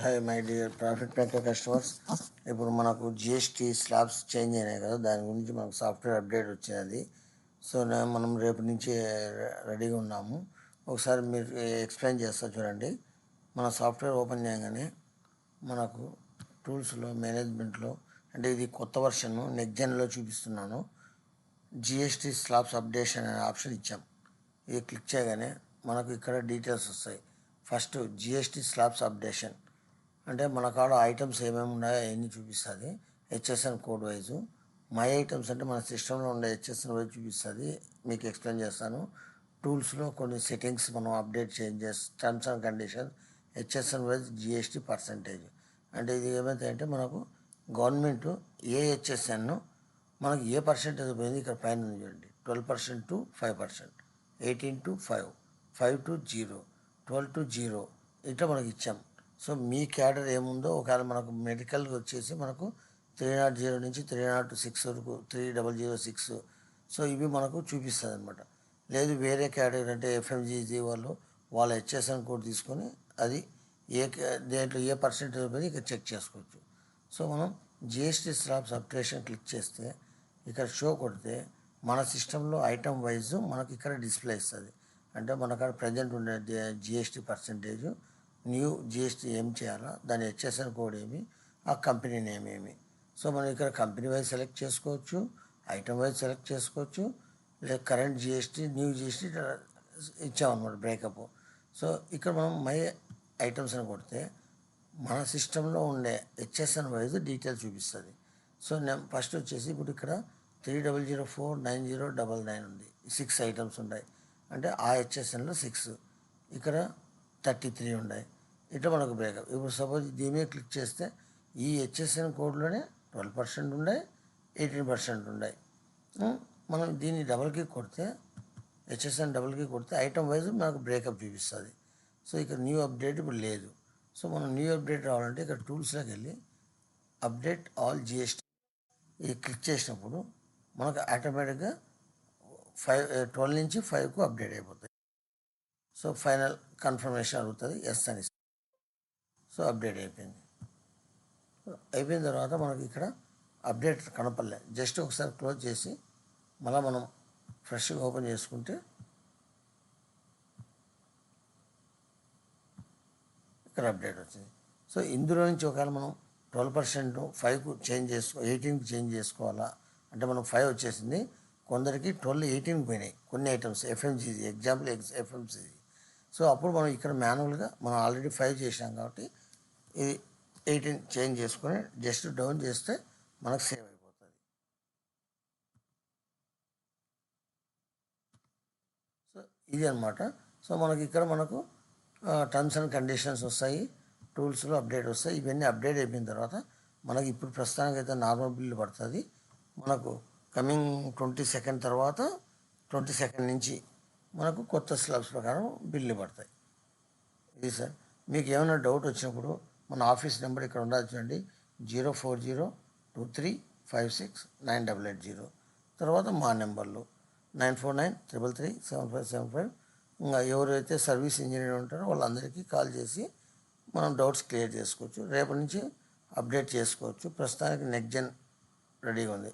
Hi my dear profit maker customers. ఇప్పుడు మనకు GST slabs change అయినాయి కదా, దాని గురించి మనకు సాఫ్ట్వేర్ అప్డేట్ వచ్చినది. సో మనం రేపు నుంచి రెడీగా ఉన్నాము. ఒకసారి మీరు ఎక్స్ప్లెయిన్ చేస్తా చూడండి. మన సాఫ్ట్వేర్ ఓపెన్ చేయగానే మనకు టూల్స్లో మేనేజ్మెంట్లో, అంటే ఇది కొత్త వర్షన్ నెక్స్ట్ జెన్లో చూపిస్తున్నాను. జిఎస్టీ స్లాబ్స్ అప్డేషన్ అనే ఆప్షన్ ఇచ్చాం. ఇది క్లిక్ చేయగానే మనకు ఇక్కడ డీటెయిల్స్ వస్తాయి. ఫస్ట్ జిఎస్టీ స్లాబ్స్ అప్డేషన్ అంటే మన కాడ ఐటమ్స్ ఏమేమి ఉన్నాయో అవన్నీ చూపిస్తుంది. HSN code wise. My items అంటే మన సిస్టంలో ఉండే హెచ్ఎస్ఎన్ వైజ్ చూపిస్తుంది. మీకు ఎక్స్ప్లెయిన్ చేస్తాను. టూల్స్లో కొన్ని సెట్టింగ్స్ మనం update changes, terms and conditions, HSN wise GST percentage. అంటే ఇది ఏమైతే మనకు గవర్నమెంట్ ఏ హెచ్ఎస్ఎన్ మనకు ఏ పర్సెంటేజ్ పోయింది ఇక్కడ పైన చూడండి. 12% to 5%, 18 to 5, 5 to 0, 12 to 0 ఇట్లా మనకి ఇచ్చాం. సో మీ క్యాడర్ ఏముందో ఒకవేళ మనకు మెడికల్కి వచ్చేసి మనకు 300 నుంచి 306 వరకు 3006. సో ఇవి మనకు చూపిస్తుంది అనమాట. లేదు వేరే క్యాటగిరీ అంటే ఎఫ్ఎంజీజీ వాళ్ళ హెచ్ఎస్ఎన్ కోడ్ తీసుకొని అది దేంట్లో ఏ పర్సెంటేజ్ పోయి ఇక్కడ చెక్ చేసుకోవచ్చు. సో మనం జిఎస్టీ స్లాబ్స్ అప్డేషన్ క్లిక్ చేస్తే ఇక్కడ షో కొడితే మన సిస్టంలో ఐటమ్ వైజ్ మనకి ఇక్కడ డిస్ప్లే ఇస్తుంది. అంటే మనకాడ ప్రజెంట్ ఉండే జిఎస్టీ పర్సెంటేజ్, న్యూ జిఎస్టీ ఏం చేయాలా, దాని హెచ్ఎస్ఎన్ కోడ్ ఏమి, ఆ కంపెనీ నేమ్ ఏమి. సో మనం ఇక్కడ కంపెనీ వైజ్ సెలెక్ట్ చేసుకోవచ్చు, ఐటమ్ వైజ్ సెలెక్ట్ చేసుకోవచ్చు, లేదా కరెంట్ జిఎస్టీ, న్యూ జిఎస్టీ ఇచ్చామన్నమాట బ్రేకప్. సో ఇక్కడ మనం మై ఐటమ్స్ అని కొడితే మన సిస్టంలో ఉండే హెచ్ఎస్ఎన్ వైజ్ డీటెయిల్స్ చూపిస్తుంది. సో నేను ఫస్ట్ వచ్చేసి ఇప్పుడు ఇక్కడ 30049099 ఉంది. 6 ఐటమ్స్ ఉన్నాయి. అంటే ఆ హెచ్ఎస్ఎన్లో 6, ఇక్కడ 33 ఉన్నాయి. ఇట్లా మనకు బ్రేకప్. ఇప్పుడు సపోజ్ దీని మీద క్లిక్ చేస్తే ఈ హెచ్ఎస్ఎన్ కోడ్లోనే 12% ఉన్నాయి, 18% ఉన్నాయి. మనం దీన్ని డబుల్ క్లిక్ కొడితే హెచ్ఎస్ఎన్ డబుల్ క్లిక్ కొడితే ఐటమ్ వైజ్ మనకు బ్రేకప్ చూపిస్తుంది. సో ఇక్కడ న్యూ అప్డేట్ ఇప్పుడు లేదు. సో మనం న్యూ అప్డేట్ రావాలంటే ఇక్కడ టూల్స్లోకి వెళ్ళి అప్డేట్ ఆల్ జిఎస్టీ ఇది క్లిక్ చేసినప్పుడు మనకు ఆటోమేటిక్గా 12 నుంచి 5కు అప్డేట్ అయిపోతాయి. సో ఫైనల్ కన్ఫర్మేషన్ అడుగుతుంది, ఎస్ అని. సో అప్డేట్ అయిపోయింది. అయిపోయిన తర్వాత మనకి ఇక్కడ అప్డేట్ కనపడలే. జస్ట్ ఒకసారి క్లోజ్ చేసి మళ్ళీ మనం ఫ్రెష్గా ఓపెన్ చేసుకుంటే ఇక్కడ అప్డేట్ వచ్చింది. సో ఇందులో నుంచి ఒకవేళ మనం 12% 5కు చేంజ్ 18కి చేంజ్ చేసుకోవాలా అంటే మనం 5 వచ్చేసింది. కొందరికి 12, 18కి పోయినాయి కొన్ని ఐటమ్స్ ఎఫ్ఎంజీజీ, ఎగ్జాంపుల్ ఎఫ్ఎంసీజీ. సో అప్పుడు మనం ఇక్కడ మాన్యువల్గా మనం ఆల్రెడీ 5 చేసాం కాబట్టి ఇది 18 చేంజ్ చేసుకొని జస్ట్ డౌన్ చేస్తే మనకు సేవ్ అయిపోతుంది. సో ఇది అనమాట. సో మనకి ఇక్కడ మనకు టర్మ్స్ అండ్ కండిషన్స్ వస్తాయి, టూల్స్లో అప్డేట్ వస్తాయి. ఇవన్నీ అప్డేట్ అయిపోయిన తర్వాత మనకి ఇప్పుడు ప్రస్తుతానికి అయితే నార్మల్ బిల్లు పడుతుంది. మనకు కమింగ్ 22 తర్వాత 22 నుంచి మనకు కొత్త స్లాబ్స్ ప్రకారం బిల్లు పడతాయి. ఇది సార్. మీకు ఏమైనా డౌట్ వచ్చినప్పుడు మన ఆఫీస్ నెంబర్ ఇక్కడ ఉండాలి చూడండి, 04023569880. తర్వాత మా నెంబర్లు 9493337575. ఇంకా ఎవరైతే సర్వీస్ ఇంజనీర్ ఉంటారో వాళ్ళందరికీ కాల్ చేసి మనం డౌట్స్ క్లియర్ చేసుకోవచ్చు. రేపటి నుంచి అప్డేట్ చేసుకోవచ్చు. ప్రస్తుతానికి నెక్స్ట్ జెన్ రెడీగా ఉంది.